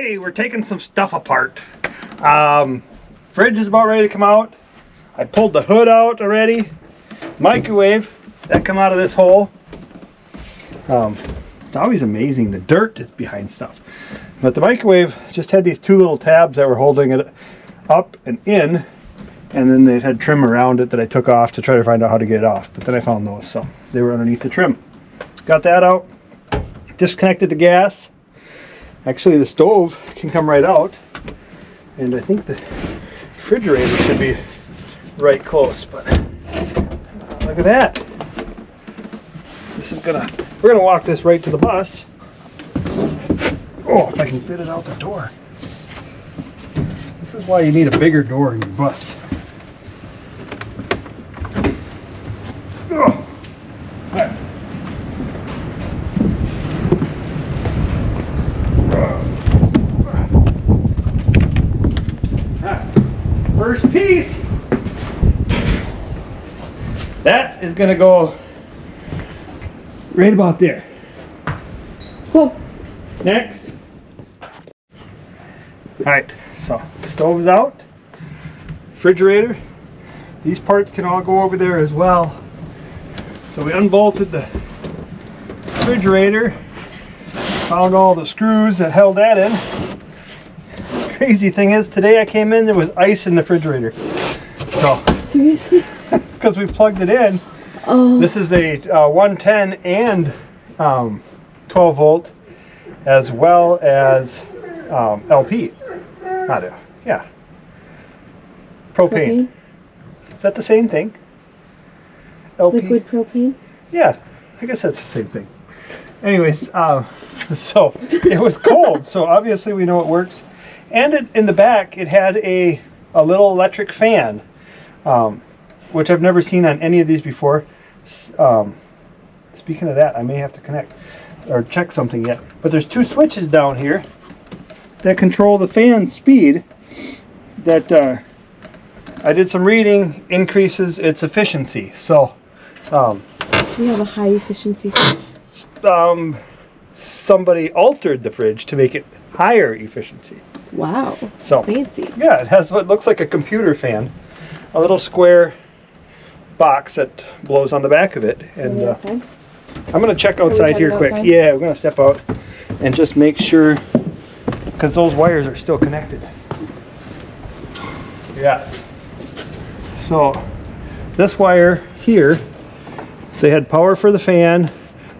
Okay, we're taking some stuff apart. Fridge is about ready to come out. I pulled the hood out already. Microwave, that come out of this hole. It's always amazing the dirt that's behind stuff. But the microwave just had these two little tabs that were holding it up and in, and then they had trim around it that I took off to try to find out how to get it off. But then I found those, so they were underneath the trim. Got that out. Disconnected the gas. Actually, the stove can come right out, and I think the refrigerator should be right close. But look at that. This is we're gonna walk this right to the bus. Oh, if I can fit it out the door. This is why you need a bigger door in your bus. Oh. Right. First piece. That is gonna go right about there. Cool. Next. Alright, so stove is out. Refrigerator. These parts can all go over there as well. So we unbolted the refrigerator. Found all the screws that held that in. Crazy thing is, today I came in, there was ice in the refrigerator. So seriously? Because we plugged it in. Oh. This is a 110 and 12 volt, as well as LP. Yeah. Propane. Is that the same thing? LP? Liquid propane? Yeah, I guess that's the same thing. Anyways, so it was cold, so obviously we know it works. And in the back, it had a little electric fan, which I've never seen on any of these before. Speaking of that, I may have to connect or check something yet. But there's two switches down here that control the fan speed that I did some reading, increases its efficiency. So we have a high efficiency fridge. Somebody altered the fridge to make it higher efficiency. Wow. So fancy. Yeah, it has what looks like a computer fan, a little square box that blows on the back of it. And I'm going to check outside here quick. Outside? Yeah, we're going to step out and just make sure, because those wires are still connected. Yes. So this wire here, they had power for the fan,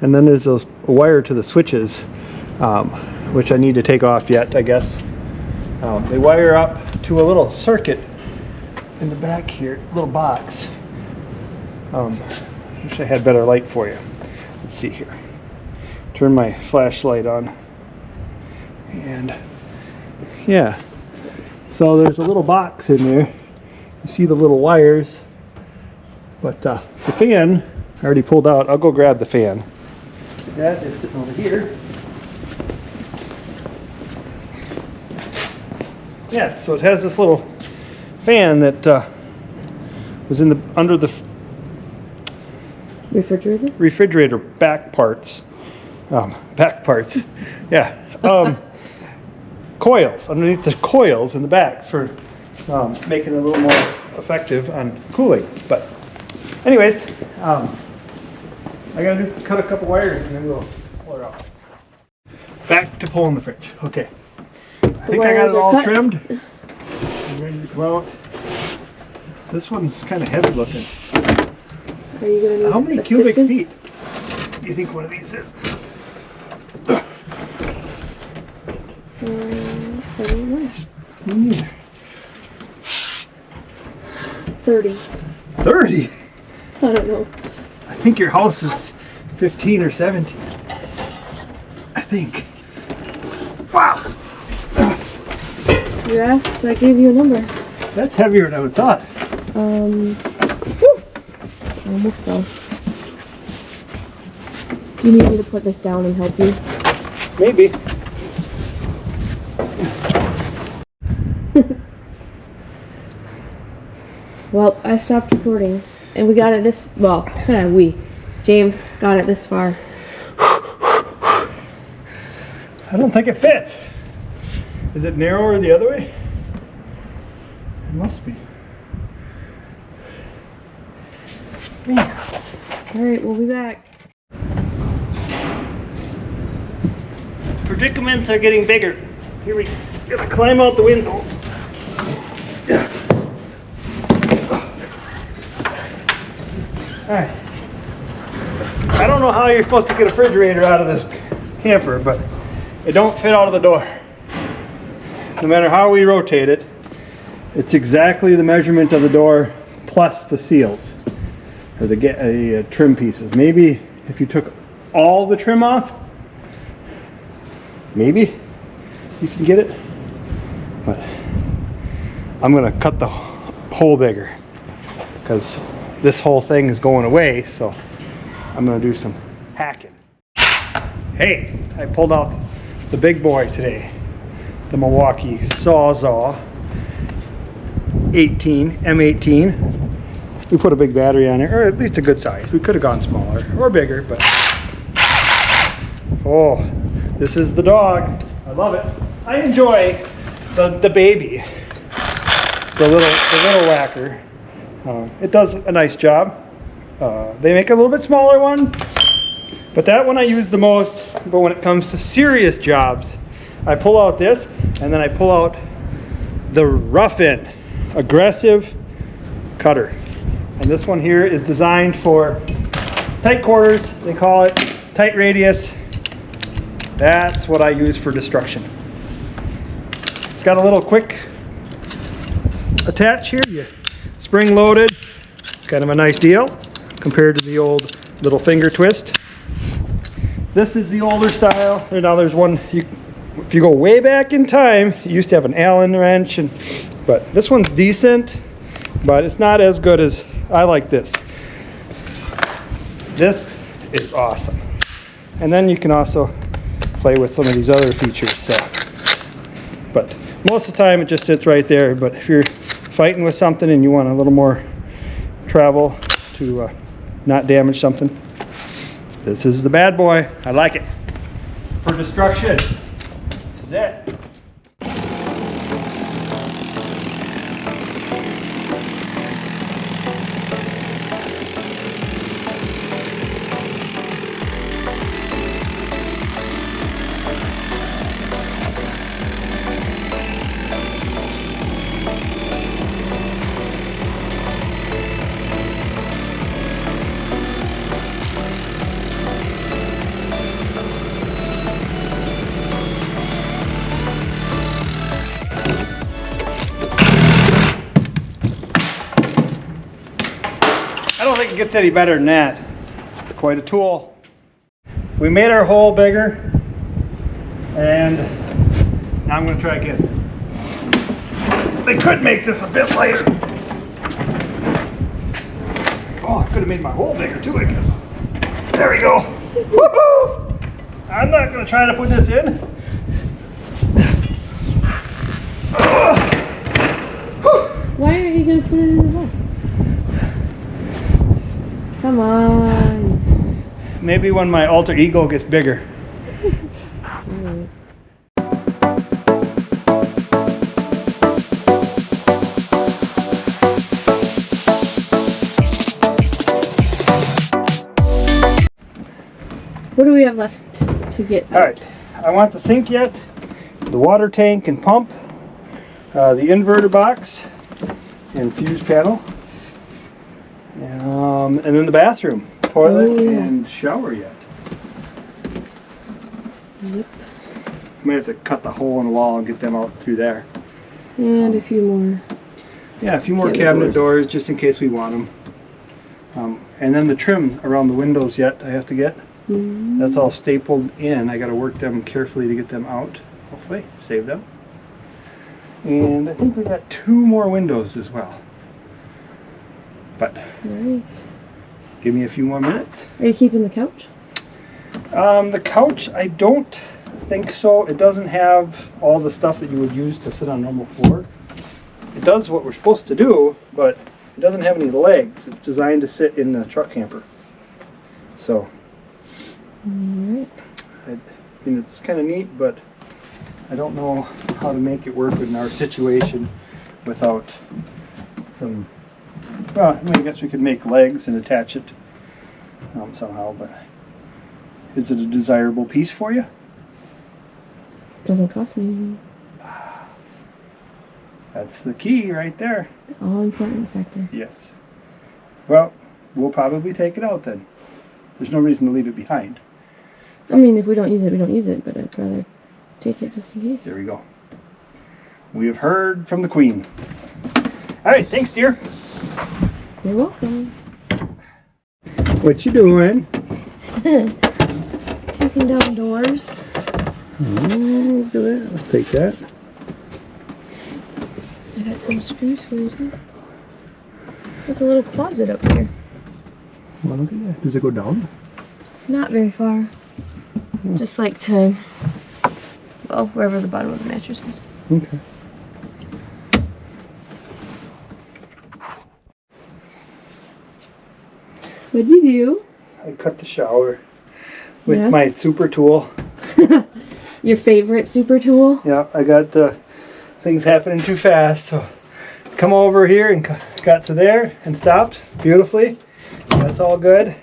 and then there's a wire to the switches, which I need to take off yet, I guess. They wire up to a little circuit in the back here, little box. Wish I had better light for you. Let's see here. Turn my flashlight on. And yeah, so there's a little box in there. You see the little wires, but the fan I already pulled out. I'll go grab the fan. That is sitting over here. Yeah, so it has this little fan that was under the refrigerator back parts. Yeah. Coils, underneath the coils in the back for making it a little more effective on cooling. But anyways, I gotta cut a couple wires and then we'll pull it out. Back to pulling the fridge. Okay. I think I got it all trimmed. I'm ready to go out. This one's kind of heavy looking. Are you gonna need How many cubic feet do you think one of these is? I don't know. Me neither. 30. 30? I don't know. I think your house is 15 or 17. I think. Wow. You asked, so I gave you a number. That's heavier than I would thought. Whew. I almost fell. Do you need me to put this down and help you? Maybe. Well, I stopped recording, and we got it this, well, James got it this far. I don't think it fits. Is it narrower the other way? It must be. Yeah. All right, we'll be back. Predicaments are getting bigger. So here we gotta climb out the window. Alright. I don't know how you're supposed to get a refrigerator out of this camper, but it don't fit out of the door. No matter how we rotate it, it's exactly the measurement of the door plus the seals, or the trim pieces. Maybe if you took all the trim off, maybe you can get it, but I'm gonna cut the hole bigger because this whole thing is going away, so I'm gonna do some hacking. Hey, I pulled out the big boy today, the Milwaukee Sawzall 18 M18. We put a big battery on it, or at least a good size. We could have gone smaller or bigger, but oh, this is the dog. I love it. I enjoy the baby, the little whacker. It does a nice job. They make a little bit smaller one, but that one I use the most. But when it comes to serious jobs, I pull out this, and then I pull out the rough-in aggressive cutter. And this one here is designed for tight quarters. They call it tight radius. That's what I use for destruction. It's got a little quick attach here. You spring loaded. Kind of a nice deal compared to the old little finger twist. This is the older style. Now there's one, if you go way back in time, you used to have an Allen wrench, but this one's decent, but it's not as good as, I like this. This is awesome. And then you can also play with some of these other features. So, but most of the time it just sits right there. But if you're fighting with something and you want a little more travel to not damage something, this is the bad boy. I like it for destruction. This is it. I don't think it gets any better than that. Quite a tool. We made our hole bigger, and now I'm going to try again. They could make this a bit lighter. Oh, I could have made my hole bigger too, I guess. There we go. Woohoo! I'm not going to try to put this in. Why aren't you going to put it in the bus? Come on. Maybe when my alter ego gets bigger. What do we have left to get out? All right, I want the sink yet, the water tank and pump, the inverter box and fuse panel, and then the bathroom, toilet, and shower yet. Yep. Might have to cut the hole in the wall and get them out through there. And a few more. Yeah, a few more cabinet doors just in case we want them. And then the trim around the windows yet I have to get. Mm-hmm. That's all stapled in. I got to work them carefully to get them out. Hopefully, save them. And I think we got 2 more windows as well. But Right. give me a few more minutes. Are you keeping the couch? The couch, I don't think so. It doesn't have all the stuff that you would use to sit on a normal floor. It does what we're supposed to do, but it doesn't have any legs. It's designed to sit in the truck camper. So, Alright. I mean, it's kind of neat, but I don't know how to make it work in our situation without some, well, I mean, I guess we could make legs and attach it somehow, but is it a desirable piece for you? Doesn't cost me anything. That's the key right there. The all-important factor. Yes. Well, we'll probably take it out then. There's no reason to leave it behind. I mean, if we don't use it, we don't use it, but I'd rather take it just in case. There we go. We have heard from the Queen. All right, thanks, dear. You're welcome. What you doing? Taking down doors. Oh, look at that. I'll take that. I got some screws for you too. There's a little closet up here. Well, look at that. Does it go down? Not very far. Just like to, well, wherever the bottom of the mattress is. Okay. What'd you do? I cut the shower with Yeah. my super tool. Your favorite super tool? Yeah, I got things happening too fast, so come over here and got to there and stopped beautifully. That's all good.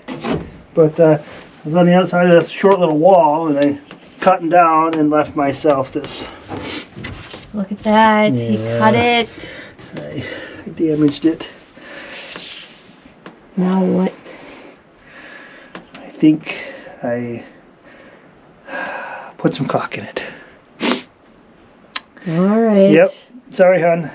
But I was on the outside of this short little wall and I cutting down and left myself this. Look at that. Yeah. He cut it. I damaged it. Now what? I think I put some caulk in it. All right. Yep. Sorry, hon.